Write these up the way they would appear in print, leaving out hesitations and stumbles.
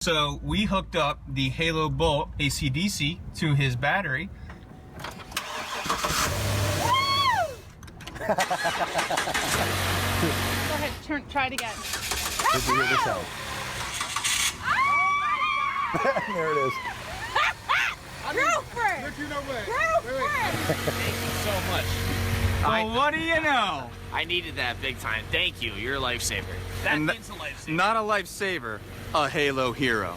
So we hooked up the Halo Bolt ACDC to his battery. Go ahead, try it again. Did you hear the sound? There it is. Girlfriend! Girlfriend! Thank you so much. Well, what do you know? I needed that big time. Thank you. You're a lifesaver. That means a lifesaver. Not a lifesaver, a Halo hero.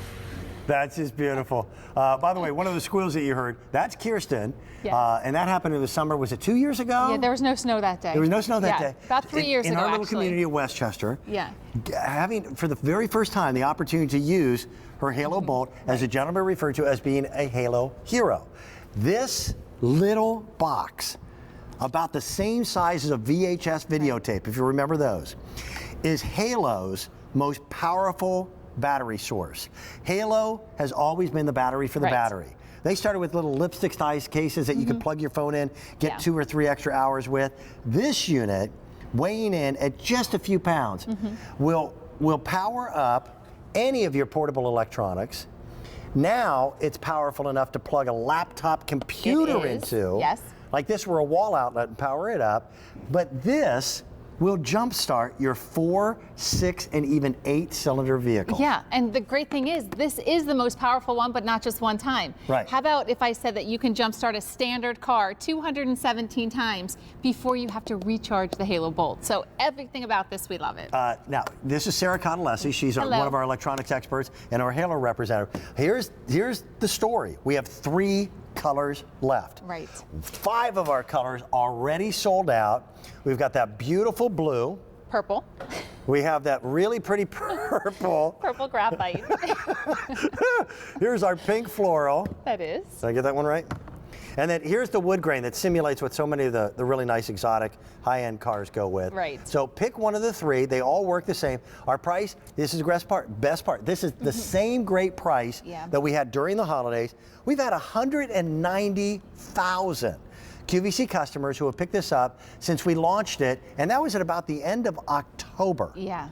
That's just beautiful. By the way, one of the squeals that you heard, that's Kirsten. Yes. And that happened in the summer, was it 2 years ago? Yeah, there was no snow that day. There was no snow that day. About 3 years in ago, our little actually. community of Westchester. Yeah. Having, for the very first time, the opportunity to use her Halo Bolt, as a gentleman referred to as being a Halo hero. This little box, about the same size as a VHS videotape, if you remember those, is Halo's most powerful battery source. Halo has always been the battery for the battery. They started with little lipstick-sized cases that you could plug your phone in, get 2 or 3 extra hours with. This unit, weighing in at just a few pounds, will power up any of your portable electronics. Now it's powerful enough to plug a laptop computer into. Yes. Like this were a wall outlet and power it up. But this will jumpstart your 4, 6, and even 8-cylinder vehicle. Yeah, and the great thing is, this is the most powerful one, but not just one time. Right. How about if I said that you can jumpstart a standard car 217 times before you have to recharge the Halo Bolt? So everything about this, we love it. Now, this is Sarah Cotalesi. She's Hello. one of our electronics experts and our Halo representative. Here's the story. We have 3 colors left. Right. 5 of our colors already sold out. We've got that beautiful blue. Purple. We have that really pretty purple. Purple graphite. Here's our pink floral. That is. Did I get that one right? And then here's the wood grain that simulates what so many of the really nice exotic high-end cars go with. Right. So pick one of the 3. They all work the same. Our price, this is the best part. This is the same great price that we had during the holidays. We've had 190,000 QVC customers who have picked this up since we launched it, and that was at about the end of October. Yeah.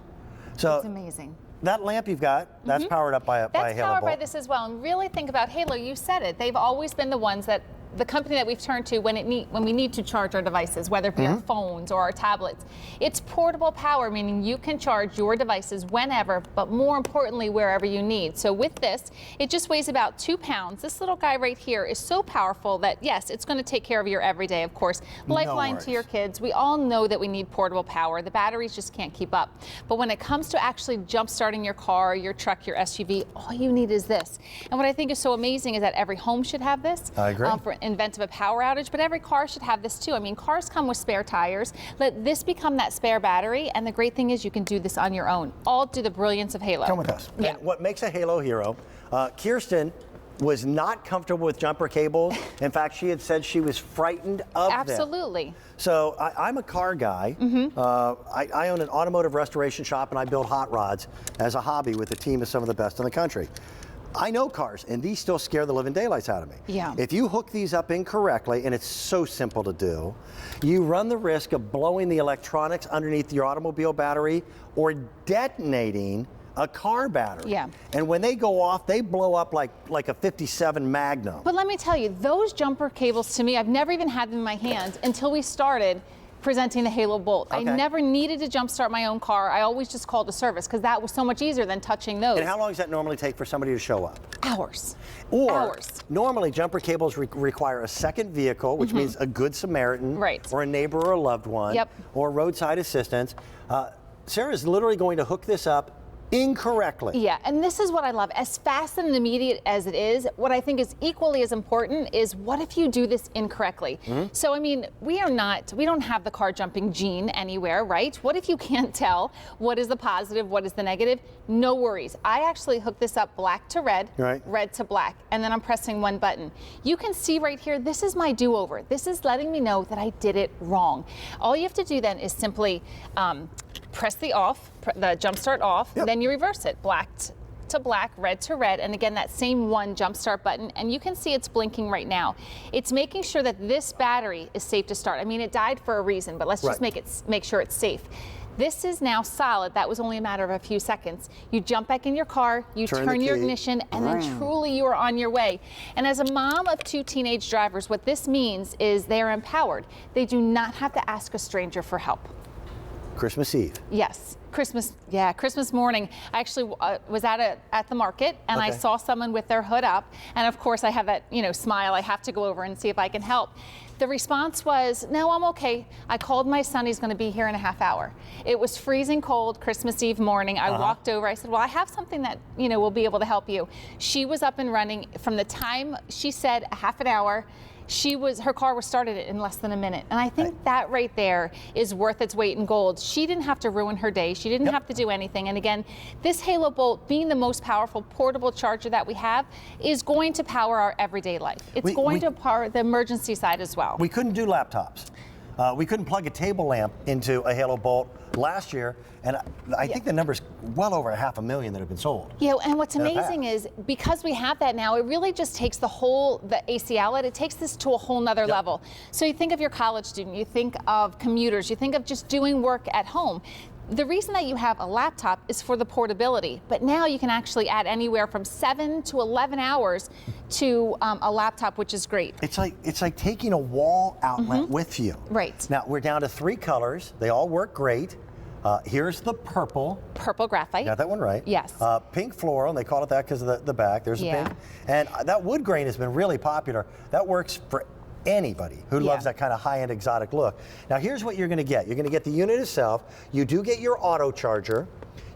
So It's amazing. that lamp you've got, that's powered up by a That's Halo powered by Bolt. this as well. And really think about Halo. You said it. They've always been the ones that the company that we've turned to when we need to charge our devices, whether it be our phones or our tablets. It's portable power, meaning you can charge your devices whenever, but more importantly, wherever you need. So with this, it just weighs about 2 pounds. This little guy right here is so powerful that, yes, it's going to take care of your everyday, of course. Lifeline to your kids. We all know that we need portable power. The batteries just can't keep up. But when it comes to actually jump-starting your car, your truck, your SUV, all you need is this. And what I think is so amazing is that every home should have this. I agree. For an event of a power outage, but every car should have this too. I mean, cars come with spare tires. Let this become that spare battery, and the great thing is you can do this on your own, all through the brilliance of Halo. Come with us. Yeah. And what makes a Halo hero, Kirsten was not comfortable with jumper cables. In fact, she had said she was frightened of them. Absolutely. So I'm a car guy. I own an automotive restoration shop, and I build hot rods as a hobby with a team of some of the best in the country. I know cars, and these still scare the living daylights out of me. Yeah. If you hook these up incorrectly, and it's so simple to do, you run the risk of blowing the electronics underneath your automobile battery or detonating a car battery. Yeah. And when they go off, they blow up like a 57 Magnum. But let me tell you, those jumper cables, to me, I've never even had them in my hands until we started presenting the Halo Bolt. Okay. I never needed to jumpstart my own car. I always just called a service because that was so much easier than touching those. And how long does that normally take for somebody to show up? Hours. Or Hours. normally jumper cables require a second vehicle, which means a good Samaritan, Right. or a neighbor or a loved one, Yep. or roadside assistance. Sarah's literally going to hook this up incorrectly. Yeah, and this is what I love. As fast and immediate as it is, what I think is equally as important is what if you do this incorrectly? So, I mean, we don't have the car jumping gene anywhere, right? What if you can't tell what is the positive, what is the negative? No worries. I actually hook this up black to red, Right. red to black, and then I'm pressing one button. You can see right here, this is my do-over. This is letting me know that I did it wrong. All you have to do then is simply press the jumpstart off, then you reverse it, black to black, red to red, and again that same one jumpstart button, and you can see it's blinking right now. It's making sure that this battery is safe to start. I mean, it died for a reason, but let's just make sure it's safe. This is now solid. That was only a matter of a few seconds. You jump back in your car, you Turn turn the your key. ignition, and then truly you are on your way. And as a mom of 2 teenage drivers, what this means is they are empowered. They do not have to ask a stranger for help. Christmas Eve. Yes, Christmas morning. I actually was at the market, and I Okay. saw someone with their hood up, and of course I have that smile. I have to go over and see if I can help. The response was, no, I'm okay. I called my son, he's going to be here in a half hour. It was freezing cold Christmas Eve morning. I walked over, I said, well, I have something that will be able to help you. She was up and running from the time she said a half an hour. Her car was started in less than a minute. And I think that right there is worth its weight in gold. She didn't have to ruin her day. She didn't have to do anything. And again, this Halo Bolt, being the most powerful portable charger that we have, is going to power our everyday life. It's going to power the emergency side as well. We couldn't do laptops. We couldn't plug a table lamp into a Halo Bolt last year, and I think the number's well over 500,000 that have been sold. Yeah, and what's amazing is because we have that now, it really just takes the AC outlet, it takes this to a whole nother level. So you think of your college student, you think of commuters, you think of just doing work at home. The reason that you have a laptop is for the portability, but now you can actually add anywhere from 7 to 11 hours to a laptop, which is great. It's like taking a wall outlet with you. Right. Now we're down to 3 colors. They all work great. Here's the purple. Purple graphite. Got that one right. Yes. Pink floral, and they call it that because of the back. There's a pink. And that wood grain has been really popular. That works for anybody who loves that kind of high-end exotic look. Now here's what you're going to get. You're going to get the unit itself. You do get your auto charger.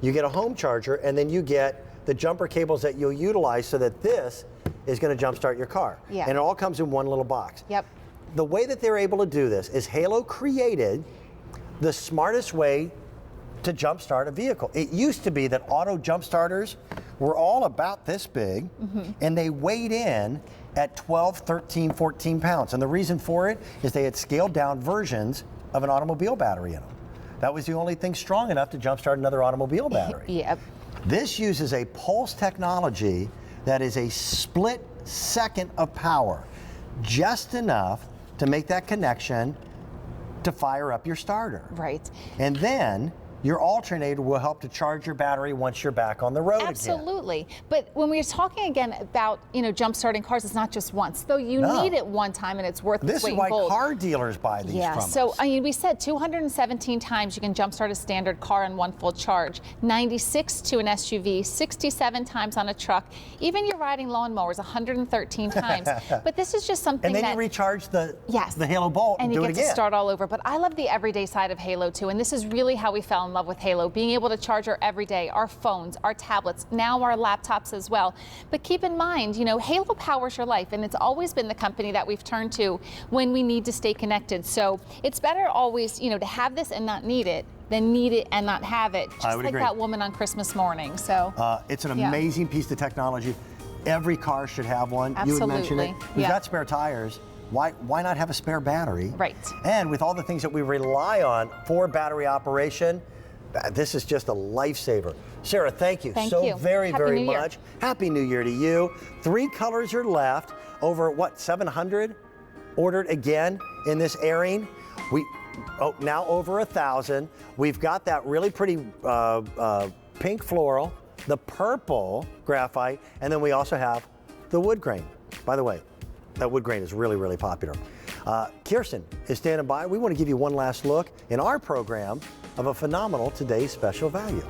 You get a home charger, and then you get the jumper cables that you'll utilize so that this is going to jumpstart your car. Yeah. And it all comes in one little box. Yep. The way that they're able to do this is Halo created the smartest way to jumpstart a vehicle. It used to be that auto jump starters were all about this big, and they weighed in at 12, 13, 14 pounds. And the reason for it is they had scaled down versions of an automobile battery in them. That was the only thing strong enough to jumpstart another automobile battery. Yep. This uses a pulse technology that is a split second of power, just enough to make that connection to fire up your starter. Right. And then your alternator will help to charge your battery once you're back on the road again. Absolutely. But when we're talking again about, jump starting cars, it's not just once. Though you need it one time and it's worth its weight in gold. This is why car dealers buy these from us. So we said 217 times you can jumpstart a standard car in one full charge, 96 to an SUV, 67 times on a truck. Even your riding lawnmowers, 113 times. But this is just something and then you recharge the Halo Bolt and you do it get again. to start all over. But I love the everyday side of Halo too, and this is really how we fell in love with Halo, being able to charge our everyday, our phones, our tablets, now our laptops as well. But keep in mind, Halo powers your life, and it's always been the company that we've turned to when we need to stay connected. So it's better always, to have this and not need it than need it and not have it. Just like that woman on Christmas morning. So it's an amazing piece of technology. Every car should have one. Absolutely. You had mentioned it. We've got spare tires. Why not have a spare battery? Right. And with all the things that we rely on for battery operation, this is just a lifesaver. Sarah, thank you very, very much. Happy New Year to you. 3 colors are left. Over 700 ordered again in this airing. Now over 1,000. We've got that really pretty pink floral, the purple graphite, and then we also have the wood grain. By the way, that wood grain is really, really popular. Kirsten is standing by. We want to give you one last look in our program of a phenomenal Today's Special Value.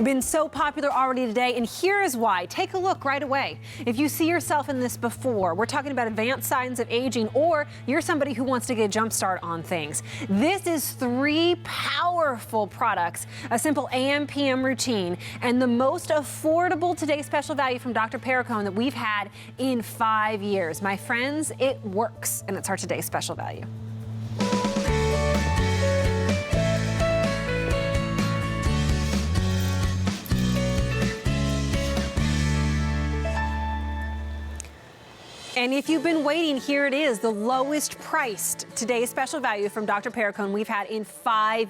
Been so popular already today, and here is why. Take a look right away. If you see yourself in this before, we're talking about advanced signs of aging, or you're somebody who wants to get a jump start on things. This is 3 powerful products, a simple AM/PM routine, and the most affordable Today's Special Value from Dr. Perricone that we've had in 5 years. My friends, it works, and it's our Today's Special Value. And if you've been waiting, here it is, the lowest priced Today's Special Value from Dr. Perricone we've had in 5 years.